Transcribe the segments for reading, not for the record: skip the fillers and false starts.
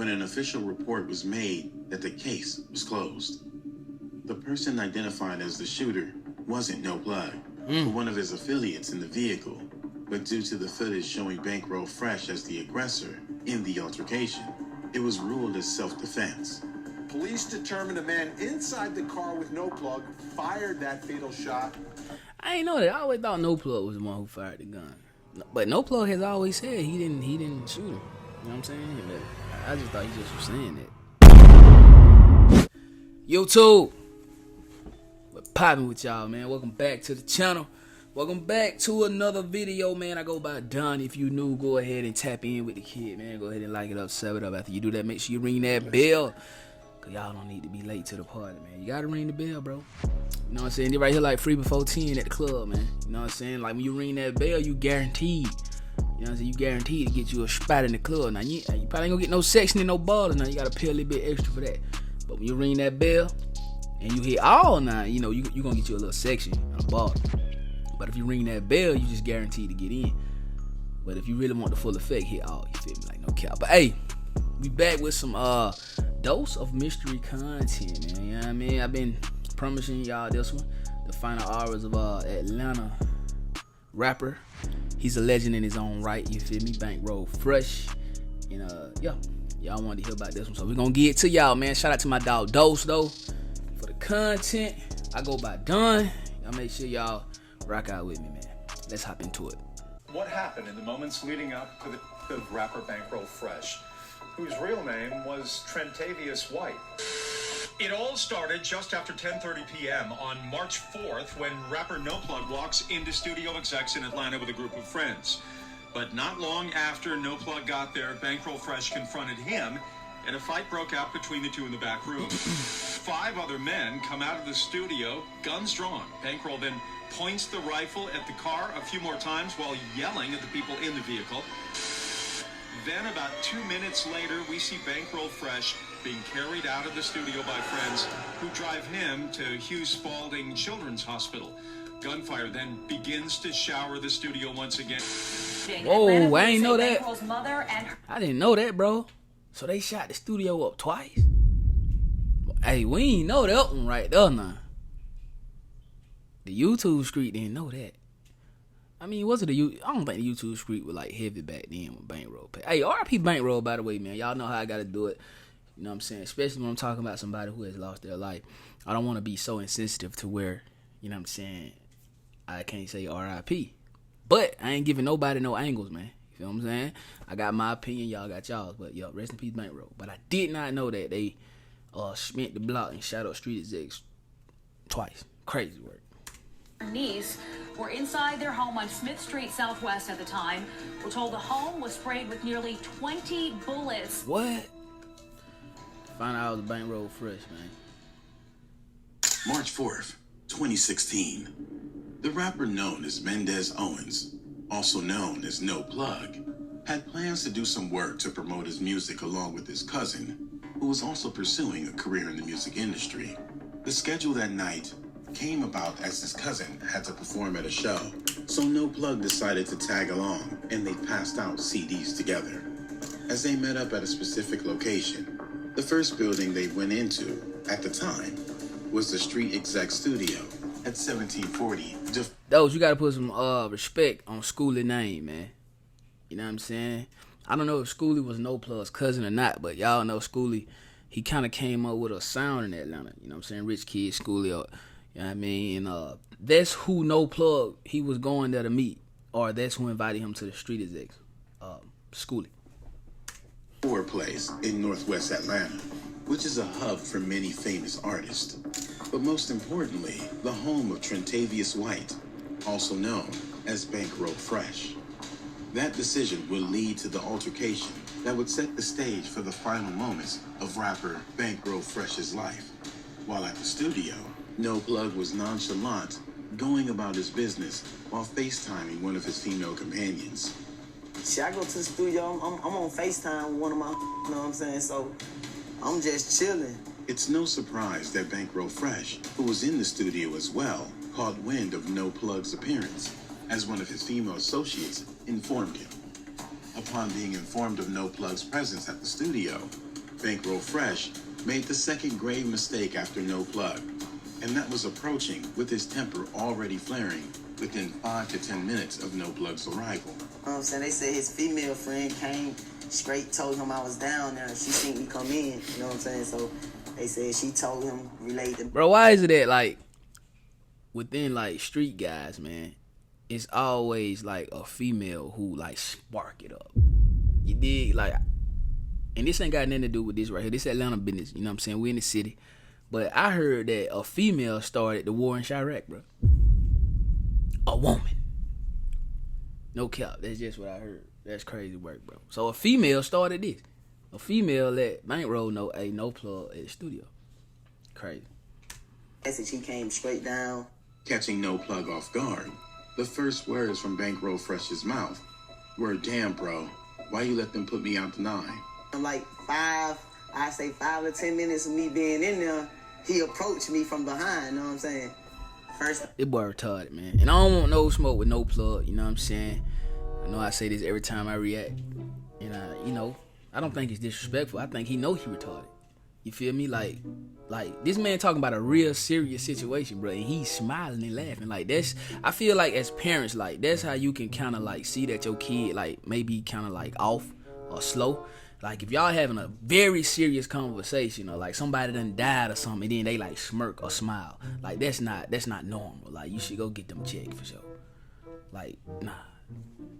when an official report was made that the case was closed. The person identified as the shooter wasn't No Plug, but one of his affiliates in the vehicle, but due to the footage showing Bankroll fresh as the aggressor in the altercation, it was ruled as self-defense. Police determined a man inside the car with No Plug fired that fatal shot. I ain't know that. I always thought No Plug was the one who fired the gun. But No Plug has always said he didn't shoot him. You know what I'm saying? But I just thought he just was saying that. YouTube, what poppin' with y'all, man? Welcome back to the channel. Welcome back to another video, man. I go by Don. If you new, go ahead and tap in with the kid, man. Go ahead and like it up, sub it up. After you do that, make sure you ring that bell. Cause y'all don't need to be late to the party, man. You gotta ring the bell, bro. You know what I'm saying? They right here like free before 10 at the club, man. You know what I'm saying? Like when you ring that bell, you guaranteed. You know what I'm saying? You guaranteed to get you a spot in the club. Now you probably ain't gonna get no section and no ballers. Now you gotta pay a little bit extra for that. But when you ring that bell and you hit all nine, you know you gonna get you a little section and a ball. But if you ring that bell, you just guaranteed to get in. But if you really want the full effect, hit all. You feel me? Like no cap. But hey, we back with some dose of mystery content, man. You know what I mean? I've been promising y'all this one. The final hours of Atlanta rapper. He's a legend in his own right, you feel me? Bankroll fresh. And yeah, y'all wanted to hear about this one. So we're gonna get it to y'all, man. Shout out to my dog Dose though. For the content. I go by Don. Y'all make sure y'all rock out with me, man. Let's hop into it. What happened in the moments leading up to the death of rapper Bankroll Fresh, whose real name was Trentavious White? It all started just after 10:30 p.m. on March 4th when rapper No Plug walks into Studio Execs in Atlanta with a group of friends. But not long after No Plug got there, Bankroll Fresh confronted him and a fight broke out between the two in the back room. 5 other men come out of the studio, guns drawn. Bankroll then points the rifle at the car a few more times while yelling at the people in the vehicle. Then about 2 minutes later, we see Bankroll Fresh being carried out of the studio by friends who drive him to Hugh Spalding Children's Hospital. Gunfire then begins to shower the studio once again. Whoa, I ain't know that. I didn't know that, bro. So they shot the studio up twice? Hey, we ain't know that one right there now. The YouTube street didn't know that. I mean, was it I don't think the YouTube street was like heavy back then with Bankroll. Hey, RIP Bankroll, by the way, man. Y'all know how I gotta do it. You know what I'm saying? Especially when I'm talking about somebody who has lost their life. I don't want to be so insensitive to where, you know what I'm saying, I can't say RIP. But I ain't giving nobody no angles, man. You feel what I'm saying? I got my opinion, y'all got y'all's. But yo, rest in peace, Bankroll. But I did not know that they spent the block and shot up street execs twice. Crazy work. Niece were inside their home on Smith Street Southwest at the time. We're told the home was sprayed with nearly 20 bullets. What? Find out the Bankroll Fresh, man. March 4th, 2016. The rapper known as Mendez Owens, also known as No Plug, had plans to do some work to promote his music along with his cousin, who was also pursuing a career in the music industry. The schedule that night came about as his cousin had to perform at a show, so No Plug decided to tag along, and they passed out CDs together. As they met up at a specific location, the first building they went into at the time was the Street Exec Studio at 1740. Those, you gotta put some respect on Schoolie name, man. You know what I'm saying? I don't know if Schoolie was No Plug's cousin or not, but y'all know Schoolie, he kind of came up with a sound in Atlanta. You know what I'm saying? Rich kid, Schoolie. You know what I mean? And that's who No Plug he was going there to meet, or that's who invited him to the Street Execs. Schoolie. Place in Northwest Atlanta, which is a hub for many famous artists, but most importantly, the home of Trentavious White, also known as Bankroll Fresh. That decision would lead to the altercation that would set the stage for the final moments of rapper Bankroll Fresh's life. While at the studio, No Plug was nonchalant, going about his business while FaceTiming one of his female companions. See, I go to the studio, I'm on FaceTime with one of my, you know what I'm saying, so I'm just chilling. It's no surprise that Bankroll Fresh, who was in the studio as well, caught wind of No Plug's appearance, as one of his female associates informed him. Upon being informed of No Plug's presence at the studio, Bankroll Fresh made the second grave mistake after No Plug, and that was approaching with his temper already flaring within 5 to 10 minutes of No Plug's arrival. You know what I'm saying? They said his female friend came straight, told him I was down there. She seen me come in. You know what I'm saying? So they said she told him, related. Bro, why is it that, like, within, like, street guys, man, it's always, like, a female who, like, spark it up. You dig? Like, and this ain't got nothing to do with this right here. This Atlanta business. You know what I'm saying? We in the city. But I heard that a female started the war in Chirac, bro. A woman. No cap. That's just what I heard. That's crazy work, bro. So a female started this. A female let Bankroll know, hey, No Plug at the studio. Crazy. She came straight down. Catching No Plug off guard, the first words from Bankroll Fresh's mouth were, damn, bro, why you let them put me out to 9? Like 5 or 10 minutes of me being in there, he approached me from behind, you know what I'm saying? First, this boy retarded, man. And I don't want no smoke with No Plug, you know what I'm saying? I know I say this every time I react. And, I don't think it's disrespectful. I think he know he retarded. You feel me? Like this man talking about a real serious situation, bro, and he's smiling and laughing. Like, that's, I feel like as parents, like, that's how you can kind of, like, see that your kid, like, maybe kind of, like, off or slow. Like, if y'all having a very serious conversation, or like somebody done died or something, and then they like smirk or smile, like that's not normal. Like, you should go get them checked for sure. Like, nah.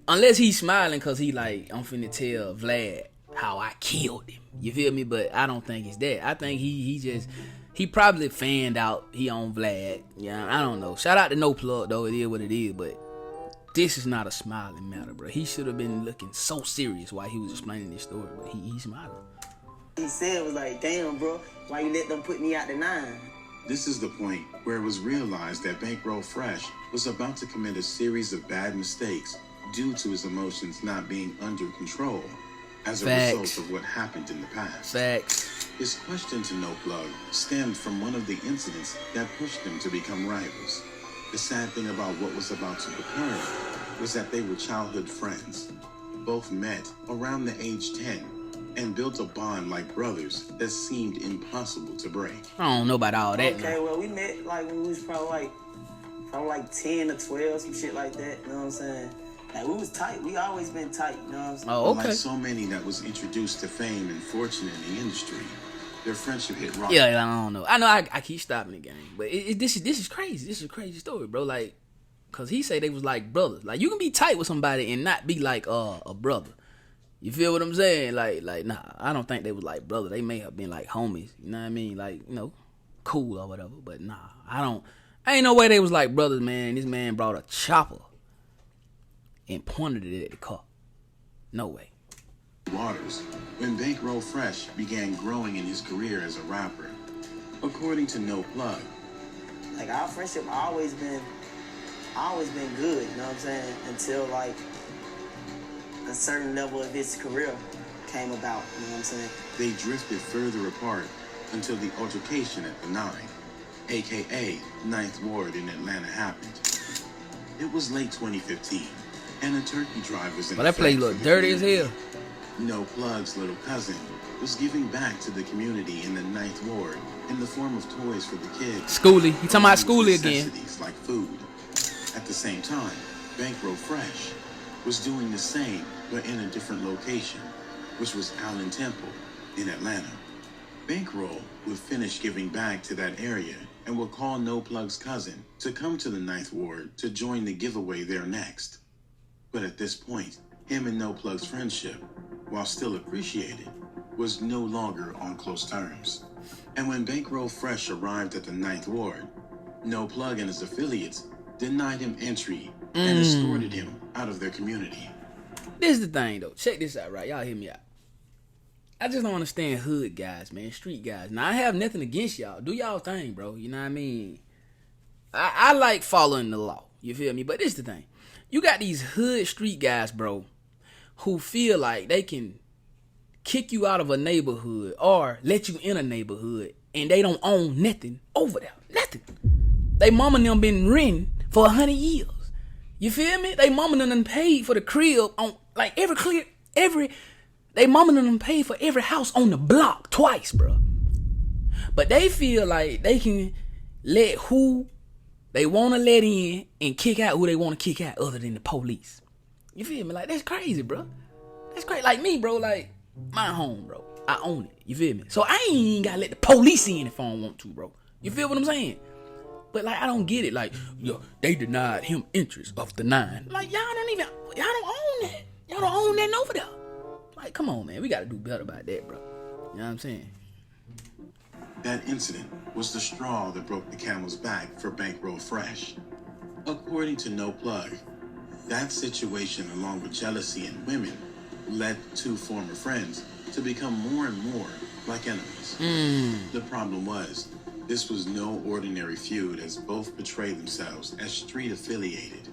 Unless he's smiling cause he like, I'm finna tell Vlad how I killed him. You feel me? But I don't think it's that. I think he probably fanned out he on Vlad. Yeah, I don't know. Shout out to No Plug though. It is what it is, but this is not a smiling matter, bro. He should have been looking so serious while he was explaining this story, but he's smiling. He said, it was like, damn, bro, why you let them put me out to 9? This is the point where it was realized that Bankroll Fresh was about to commit a series of bad mistakes due to his emotions not being under control as a result of what happened in the past. Facts. His question to No Plug stemmed from one of the incidents that pushed them to become rivals. The sad thing about what was about to occur was that they were childhood friends. Both met around the age 10 and built a bond like brothers that seemed impossible to break. I don't know about all that. Okay, well, we met like when we was probably like 10 or 12, some shit like that, you know what I'm saying? Like, we was tight. We always been tight, you know what I'm saying? Oh, okay. Like so many that was introduced to fame and fortune in the industry, their friendship hit rock. Yeah, I don't know. I know I keep stopping the game, but this is crazy. This is a crazy story, bro. Like, cause he say they was like brothers. Like, you can be tight with somebody and not be like a brother. You feel what I'm saying? Like nah, I don't think they was like brothers. They may have been like homies. You know what I mean? Like, cool or whatever. But nah, I ain't no way they was like brothers, man. This man brought a chopper and pointed it at the car. No way. Waters when Bankroll Fresh began growing in his career as a rapper. According to No Plug, like, our friendship always been good, you know what I'm saying? Until like a certain level of his career came about, you know what I'm saying? they drifted further apart until the altercation at the 9, aka 9th Ward in Atlanta, happened. It was late 2015, and a turkey drive was in But that place effect look for the dirty as community. hell. No Plug's little cousin was giving back to the community in the 9th Ward in the form of toys for the kids. Schoolie. He talking about Schoolie again. Necessities like food. At the same time, Bankroll Fresh was doing the same, but in a different location, which was Allen Temple in Atlanta. Bankroll would finish giving back to that area and would call No Plug's cousin to come to the 9th Ward to join the giveaway there next. But at this point, him and No Plug's friendship, while still appreciated, was no longer on close terms. And when Bankroll Fresh arrived at the 9th Ward, No Plug and his affiliates denied him entry and escorted him out of their community. This is the thing, though. Check this out, right? Y'all hear me out. I just don't understand hood guys, man. Street guys. Now, I have nothing against y'all. Do y'all thing, bro. You know what I mean? I like following the law. You feel me? But this is the thing. You got these hood street guys, bro, who feel like they can kick you out of a neighborhood or let you in a neighborhood and they don't own nothing over there. Nothing. They mama and them been renting for 100 years. You feel me? They mama and them paid for the crib on like every They mama and them paid for every house on the block twice, bro. But they feel like they can let who they want to let in and kick out who they want to kick out other than the police. You feel me? Like, that's crazy, bro. That's crazy. Like me, bro, like, my home, bro. I own it. You feel me? So I ain't even got to let the police in if I don't want to, bro. You feel what I'm saying? But, like, I don't get it. Like, yo, they denied him interest of the 9. Like, y'all don't own that. Y'all don't own that over there. Like, come on, man. We got to do better about that, bro. You know what I'm saying? That incident was the straw that broke the camel's back for Bankroll Fresh. According to No Plug, that situation, along with jealousy in women, led two former friends to become more and more like enemies. The problem was, this was no ordinary feud, as both portrayed themselves as street-affiliated,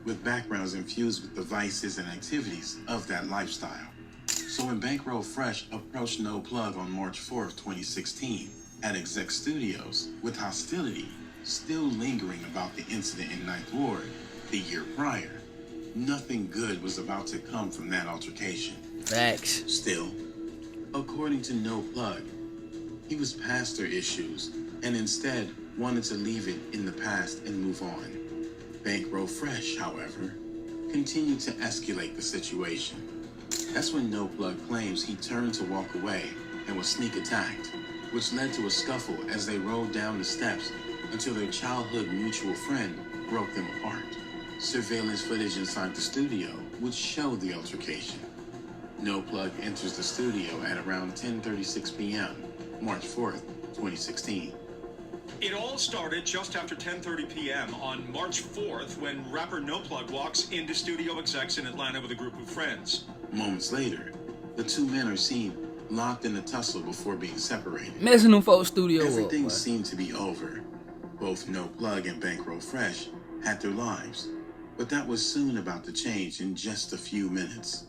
with backgrounds infused with the vices and activities of that lifestyle. So when Bankroll Fresh approached No Plug on March 4th, 2016, at Exec Studios, with hostility still lingering about the incident in Ninth Ward the year prior, nothing good was about to come from that altercation. Facts. Still, according to No Plug, he was past their issues and instead wanted to leave it in the past and move on. Bankroll Fresh, however, continued to escalate the situation. That's when No Plug claims he turned to walk away and was sneak attacked, which led to a scuffle as they rolled down the steps until their childhood mutual friend broke them apart. Surveillance footage inside the studio would show the altercation. No Plug enters the studio at around 10:36 p.m., March 4th, 2016. It all started just after 10:30 p.m. on March 4th when rapper No Plug walks into Studio Execs in Atlanta with a group of friends. Moments later, the two men are seen locked in a tussle before being separated. Messing them folks studio up. Everything seemed to be over. Both No Plug and Bankroll Fresh had their lives, but that was soon about to change in just a few minutes.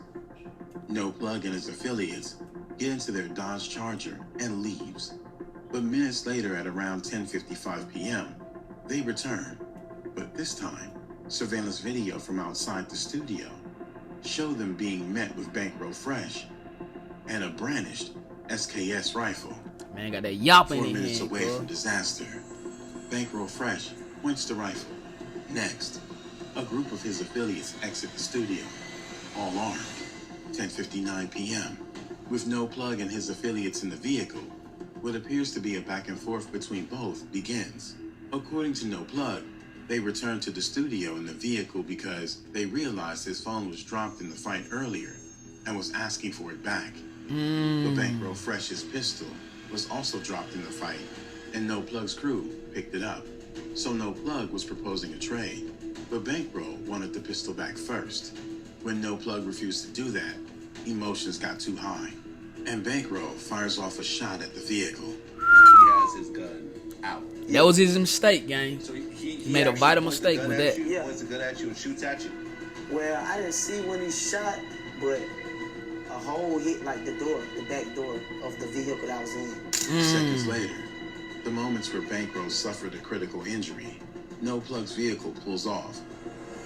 No Plug and his affiliates get into their Dodge Charger and leaves. But minutes later at around 10:55 p.m., they return. But this time, surveillance video from outside the studio showed them being met with Bankroll Fresh and a brandished SKS rifle. Man, got that yopping 4 in minutes here, away bro. from disaster, Bankroll Fresh points the rifle. Next, a group of his affiliates exit the studio, all armed. 10:59 p.m., with No Plug and his affiliates in the vehicle. What appears to be a back and forth between both begins. According to No Plug, they returned to the studio in the vehicle because they realized his phone was dropped in the fight earlier and was asking for it back. But Bankroll Fresh's pistol was also dropped in the fight, and No Plug's crew picked it up. So No Plug was proposing a trade, but Bankroll wanted the pistol back first. When No Plug refused to do that, emotions got too high, and Bankroll fires off a shot at the vehicle. He has his gun out. That was his mistake, gang. So he made a actually vital points the mistake gun with at that. you, Yeah. points the gun at you and shoots at you. Well, I didn't see when he shot, but a hole hit like the door, the back door of the vehicle that I was in. Seconds later, the moments where Bankroll suffered a critical injury, No Plug's vehicle pulls off.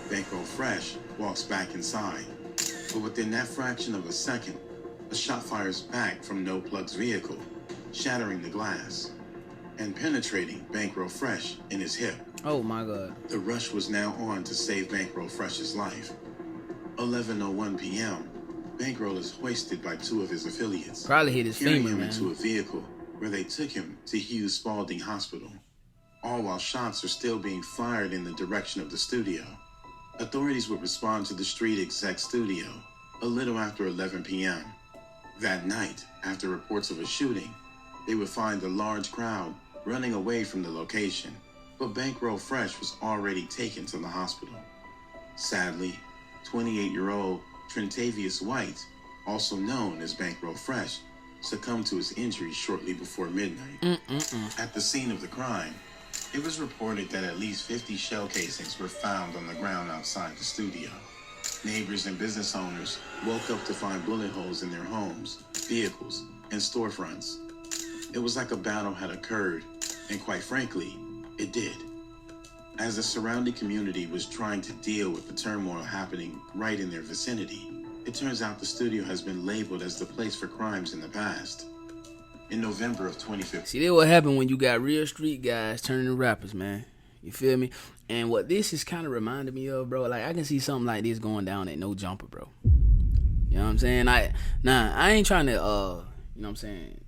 Bankroll Fresh walks back inside, but within that fraction of a second, a shot fires back from No Plug's vehicle, shattering the glass and penetrating Bankroll Fresh in his hip. Oh my God. The rush was now on to save Bankroll Fresh's life. 11:01 p.m., Bankroll is hoisted by two of his affiliates, Probably hit his carrying femur, him man. into a vehicle where they took him to Hughes Spalding Hospital, all while shots are still being fired in the direction of the studio. Authorities would respond to the Street Exec studio a little after 11 p.m. That night, after reports of a shooting, they would find a large crowd running away from the location, but Bankroll Fresh was already taken to the hospital. Sadly, 28-year-old Trentavious White, also known as Bankroll Fresh, succumbed to his injuries shortly before midnight. At the scene of the crime, it was reported that at least 50 shell casings were found on the ground outside the studio. Neighbors and business owners woke up to find bullet holes in their homes, vehicles, and storefronts. It was like a battle had occurred, and quite frankly, it did. As the surrounding community was trying to deal with the turmoil happening right in their vicinity, It turns out the studio has been labeled as the place for crimes in the past. In November of 2015. See, that's what happened when you got real street guys turning to rappers, man. You feel me? And what this is kind of reminding me of, bro, like I can see something like this going down at No Jumper, bro. You know what I'm saying? I ain't trying to, you know what I'm saying,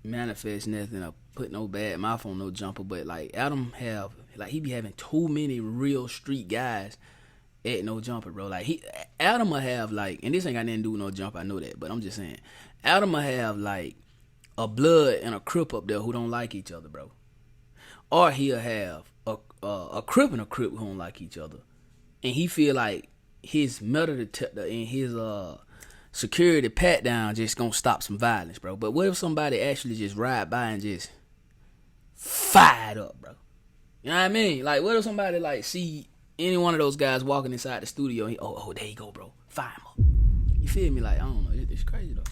manifest nothing or put no bad mouth on No Jumper, but like Adam he be having too many real street guys at No Jumper, bro. Like Adam will have like, and this ain't got nothing to do with No Jumper, I know that, but I'm just saying, Adam will have like a Blood and a Crip up there who don't like each other, bro. Or he'll have a Crip and a Crip who don't like each other, and he feel like his metal detector and his security pat down just gonna stop some violence, bro. But what if somebody actually just ride by and just fired up, bro? You know what I mean? Like, what if somebody like see any one of those guys walking inside the studio and oh, there you go, bro, fire him up. You feel me? Like, I don't know, it's crazy though.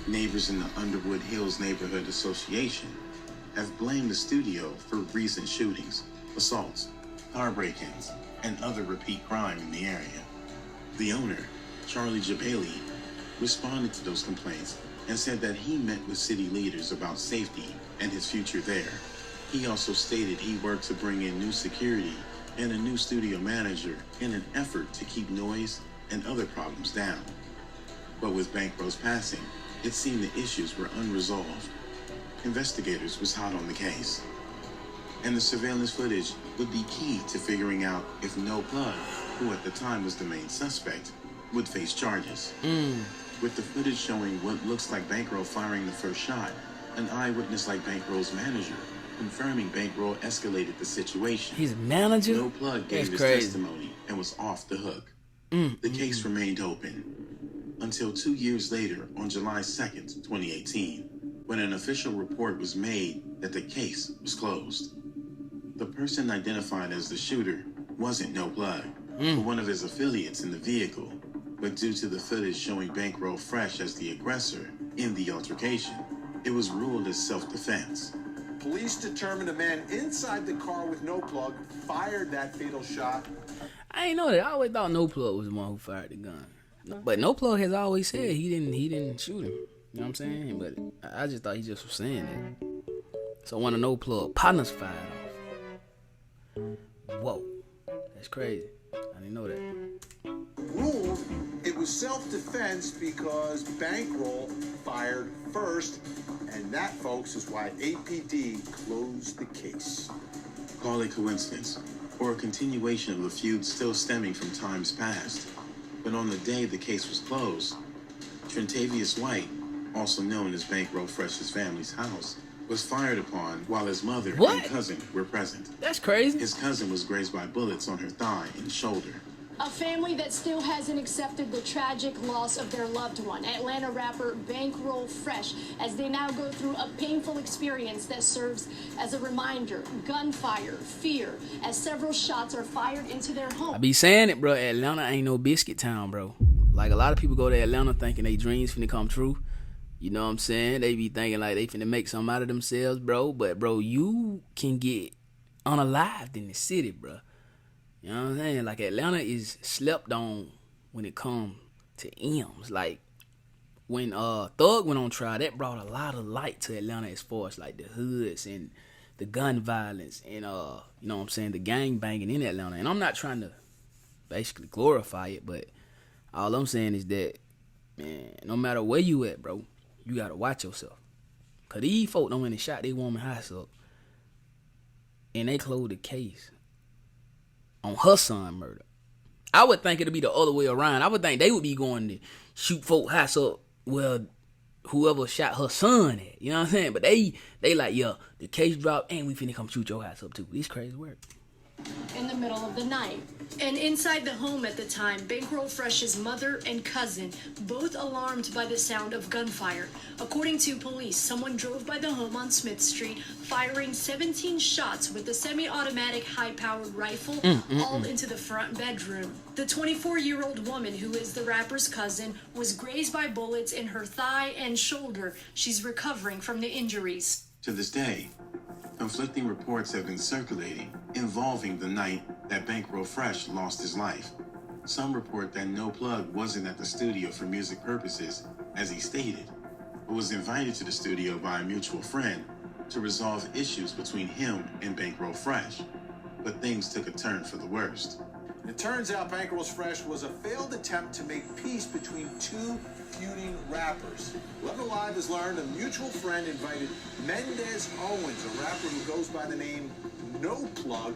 Neighbors in the Underwood Hills Neighborhood Association have blamed the studio for recent shootings, assaults, car break-ins, and other repeat crime in the area. The owner, Charlie Jabali, responded to those complaints and said that he met with city leaders about safety and his future there. He also stated he worked to bring in new security and a new studio manager in an effort to keep noise and other problems down. But with Bankroll's passing, it seemed the issues were unresolved. Investigators was hot on the case, and the surveillance footage would be key to figuring out if No Plug, who at the time was the main suspect, would face charges. With the footage showing what looks like Bankroll firing the first shot, an eyewitness like Bankroll's manager confirming Bankroll escalated the situation. His manager? No Plug gave his testimony and was off the hook. The case remained open until 2 years later on July 2nd, 2018, when an official report was made that the case was closed. The person identified as the shooter wasn't No Plug, but one of his affiliates in the vehicle, but due to the footage showing Bankroll fresh as the aggressor in the altercation, it was ruled as self-defense. Police determined a man inside the car with No Plug fired that fatal shot. I ain't know that. I always thought No Plug was the one who fired the gun. But No Plug has always said he didn't shoot him. You know what I'm saying? But I just thought he just was saying that. So one of No Plug partners fired off. Whoa. That's crazy. I didn't know that. Ruled it was self-defense because Bankroll fired first, and that, folks, is why APD closed the case. Call it coincidence, or a continuation of the feud still stemming from times past. But on the day the case was closed, Trentavious White, also known as Bankroll Fresh's family's house, was fired upon while his mother and cousin were present. That's crazy. His cousin was grazed by bullets on her thigh and shoulder. A family that still hasn't accepted the tragic loss of their loved one, Atlanta rapper Bankroll Fresh, as they now go through a painful experience that serves as a reminder, gunfire, fear, as several shots are fired into their home. I be saying it, bro. Atlanta ain't no biscuit town, bro. Like, a lot of people go to Atlanta thinking they dreams finna come true. You know what I'm saying? They be thinking like they finna make something out of themselves, bro. But, bro, you can get unalived in the city, bro. You know what I'm saying? Like, Atlanta is slept on when it comes to M's. Like, when Thug went on trial, that brought a lot of light to Atlanta as far as, like, the hoods and the gun violence and, you know what I'm saying, the gang banging in Atlanta. And I'm not trying to basically glorify it, but all I'm saying is that, man, no matter where you at, bro, you got to watch yourself. Because these folk done went and shot their woman house up, and they closed the case on her son murder. I would think it'd be the other way around. I would think they would be going to shoot folk house up where whoever shot her son at. You know what I'm saying? But they like, yeah, the case dropped and we finna come shoot your house up too. This crazy work. In the middle of the night. And inside the home at the time, Bankroll Fresh's mother and cousin, both alarmed by the sound of gunfire. According to police, someone drove by the home on Smith Street, firing 17 shots with a semi-automatic high-powered rifle, all into the front bedroom. The 24-year-old woman, who is the rapper's cousin, was grazed by bullets in her thigh and shoulder. She's recovering from the injuries. To this day, conflicting reports have been circulating involving the night that Bankroll Fresh lost his life. Some report that No Plug wasn't at the studio for music purposes, as he stated, but was invited to the studio by a mutual friend to resolve issues between him and Bankroll Fresh. But things took a turn for the worst. It turns out Bankroll's Fresh was a failed attempt to make peace between two feuding rappers. 11 Alive has learned a mutual friend invited Mendez Owens, a rapper who goes by the name No Plug,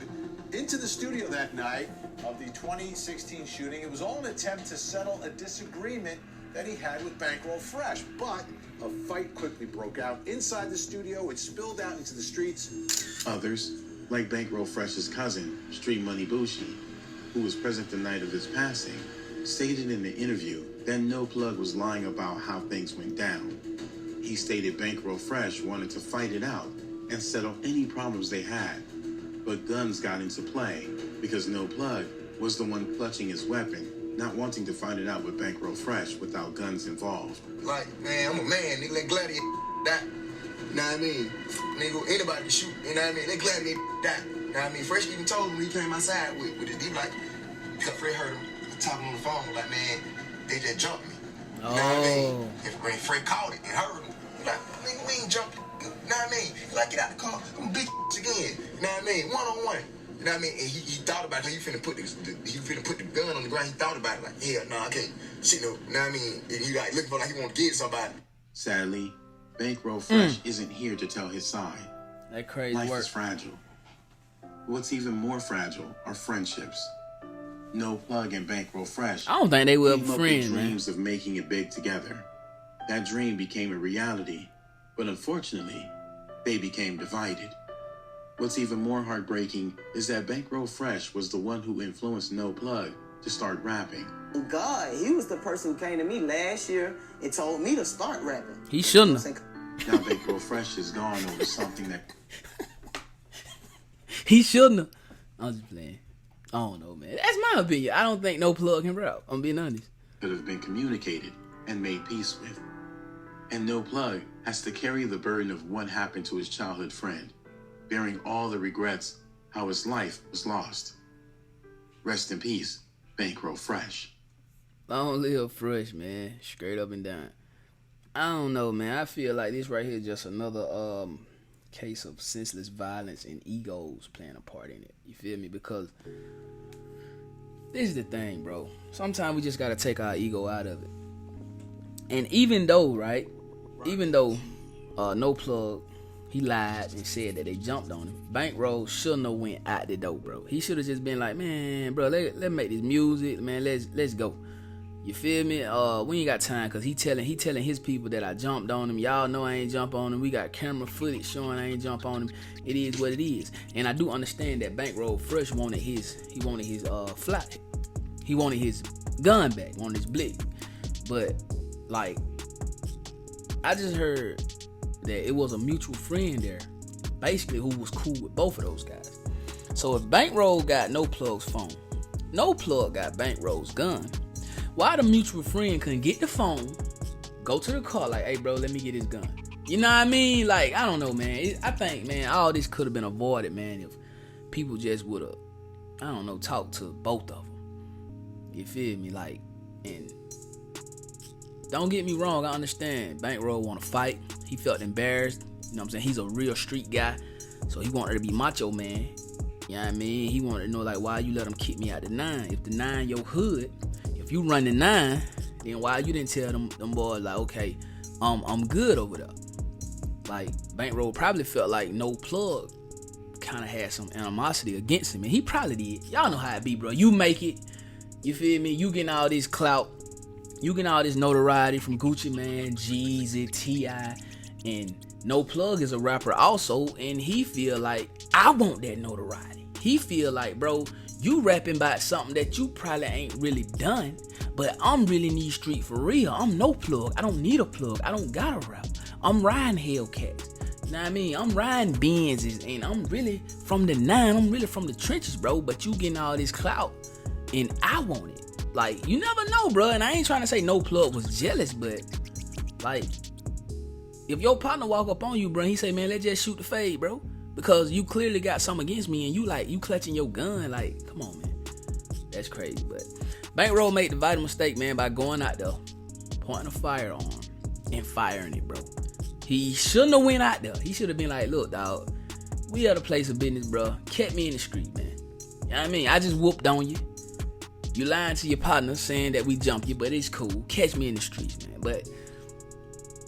into the studio that night of the 2016 shooting. It was all an attempt to settle a disagreement that he had with Bankroll Fresh, but a fight quickly broke out inside the studio. It spilled out into the streets. Others, like Bankroll Fresh's cousin, Street Money Bushi, who was present the night of his passing, stated in the interview that No Plug was lying about how things went down. He stated Bankroll Fresh wanted to fight it out and settle any problems they had, but guns got into play because No Plug was the one clutching his weapon, not wanting to fight it out with Bankroll Fresh without guns involved. Like, man, I'm a man, nigga, let Gladiator die. You know what I mean? Nigga, anybody can shoot, you know what I mean? Let Gladiator die. You know what I mean? Fresh even told him when he came outside with it. He like, Fred heard him talking on the phone, like, man, they just jumped me. You know what I mean? And when Fred called it and heard him, he like, nigga, we ain't jumped. You know what I mean? He like, get out the car, I'm gonna beat again. You know what I mean? One-on-one. You know what I mean? And he thought about it. He finna put the gun on the ground. He thought about it like, hell no, I can't. Shit, no. You know what I mean? And he like looking for like he want to get somebody. Sadly, Bankroll Fresh isn't here to tell his side. That crazy Life work. is fragile. What's even more fragile are friendships. No Plug and Bankroll Fresh. I don't think they were came up with friends, man. dreams of making it big together. That dream became a reality, but unfortunately, they became divided. What's even more heartbreaking is that Bankroll Fresh was the one who influenced No Plug to start rapping. God, he was the person who came to me last year and told me to start rapping. He shouldn't have. Now Bankroll Fresh is gone over something that He shouldn't have. I'm just playing. I don't know, man. That's my opinion. I don't think No Plug can rap. I'm being honest. could have been communicated and made peace with. And No Plug has to carry the burden of what happened to his childhood friend, bearing all the regrets how his life was lost. Rest in peace, Bankroll Fresh. Long live Fresh, man. Straight up and down. I don't know, man. I feel like this right here is just another case of senseless violence and egos playing a part in it. You feel me? Because this is the thing, bro. Sometimes we just gotta take our ego out of it. And even though, right? Even though No Plug, he lied and said that they jumped on him, Bankroll shouldn't have went out the door, bro. He should have just been like, man, bro, let's make this music, man. Let's go. You feel me? We ain't got time, cause he telling his people that I jumped on him. Y'all know I ain't jump on him. We got camera footage showing I ain't jump on him. It is what it is. And I do understand that Bankroll Fresh wanted his flat. He wanted his gun back, wanted his blick. But like, I just heard that it was a mutual friend there, basically, who was cool with both of those guys. So if Bankroll got No Plug's phone, No Plug got Bankroll's gun, why the mutual friend couldn't get the phone, go to the car like, hey bro, let me get his gun? You know what I mean? Like, I don't know, man. I think, man, all this could have been avoided, man, if people just would have, I don't know, talked to both of them. You feel me? Like, and don't get me wrong, I understand Bankroll want to fight. He felt embarrassed. You know what I'm saying? He's a real street guy, so he wanted to be macho man. You know what I mean? He wanted to know, like, why you let him kick me out the 9? If the 9 your hood, if you run the 9, then why you didn't tell them boys, like, okay, I'm good over there? Like, Bankroll probably felt like No Plug kind of had some animosity against him, and he probably did. Y'all know how it be, bro. You make it, you feel me? You getting all this clout, you getting all this notoriety from Gucci Mane, Jeezy, T.I., and No Plug is a rapper also, and he feel like, I want that notoriety. He feel like, bro, you rapping about something that you probably ain't really done, but I'm really in these street for real. I'm No Plug. I don't need a plug. I don't gotta rap. I'm riding Hellcats. You know what I mean? I'm riding Benzes, and I'm really from the 9. I'm really from the trenches, bro, but you getting all this clout, and I want it. Like, you never know, bro, and I ain't trying to say No Plug was jealous, but, like, if your partner walk up on you, bro, he say, man, let's just shoot the fade, bro, because you clearly got something against me, and you clutching your gun, like, come on, man. That's crazy. But Bankroll made the vital mistake, man, by going out there, pointing a firearm and firing it, bro. He shouldn't have went out there. He should have been like, look, dog, we at a place of business, bro. Catch me in the street, man. You know what I mean? I just whooped on you. You lying to your partner saying that we jumped you, but it's cool. Catch me in the streets, man. But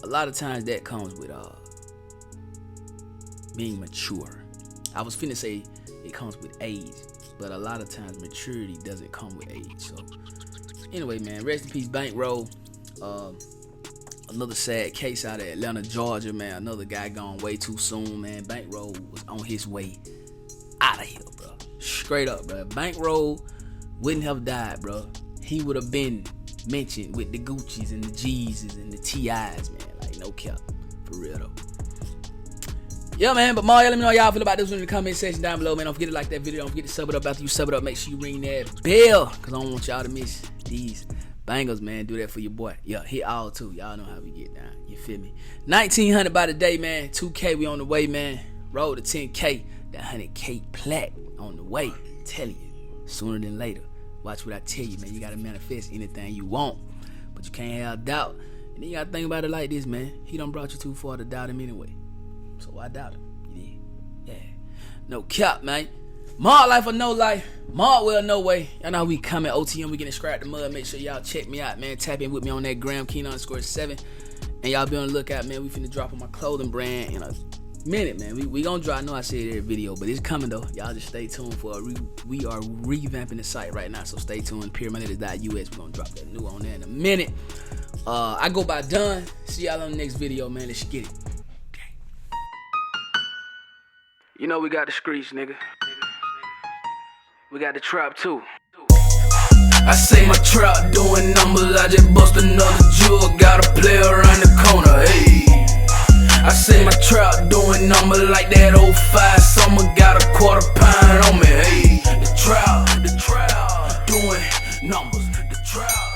a lot of times that comes with being mature. I was finna say it comes with age, but a lot of times maturity doesn't come with age. So anyway, man, rest in peace, Bankroll. Another sad case out of Atlanta, Georgia, man. Another guy gone way too soon, man. Bankroll was on his way out of here, bro. Straight up, bro. Bankroll wouldn't have died, bro. He would have been mentioned with the Gucci's and the G's and the T.I.'s, man. Like, no cap. For real, though. Yeah, man, but Mario, let me know how y'all feel about this one in the comment section down below, man. Don't forget to like that video. Don't forget to sub it up. After you sub it up, make sure you ring that bell, because I don't want y'all to miss these bangers, man. Do that for your boy. Yeah, hit all too. Y'all know how we get down. You feel me? 1900 by the day, man. 2K, we on the way, man. Roll to 10K. That 100K plaque on the way. Tell you, sooner than later. Watch what I tell you, man. You gotta manifest anything you want, but you can't have doubt. And then you gotta think about it like this, man. He done brought you too far to doubt him anyway. So why doubt him? Yeah. No cap, man. Mark life or no life. Mark well, no way. Y'all know how we come at OTM. We getting scrapped the mud. Make sure y'all check me out, man. Tap in with me on that gram, Keen_7. And y'all be on the lookout, man. We finna drop on my clothing brand in a minute, man. We gonna drop. I know I said it every video, but it's coming though. Y'all just stay tuned for we are revamping the site right now, so stay tuned. Pyramided.us. We gonna drop that new on there in a minute. I go by Done. See y'all on the next video, man. Let's get it. You know we got the streets, nigga. We got the trap too. I say my trap doing numbers. I just bust another jewel. Got a player around the corner. Hey. I say my trap doing numbers like that 05 summer. Got a quarter pound on me. Hey. The trap doing numbers. The trap.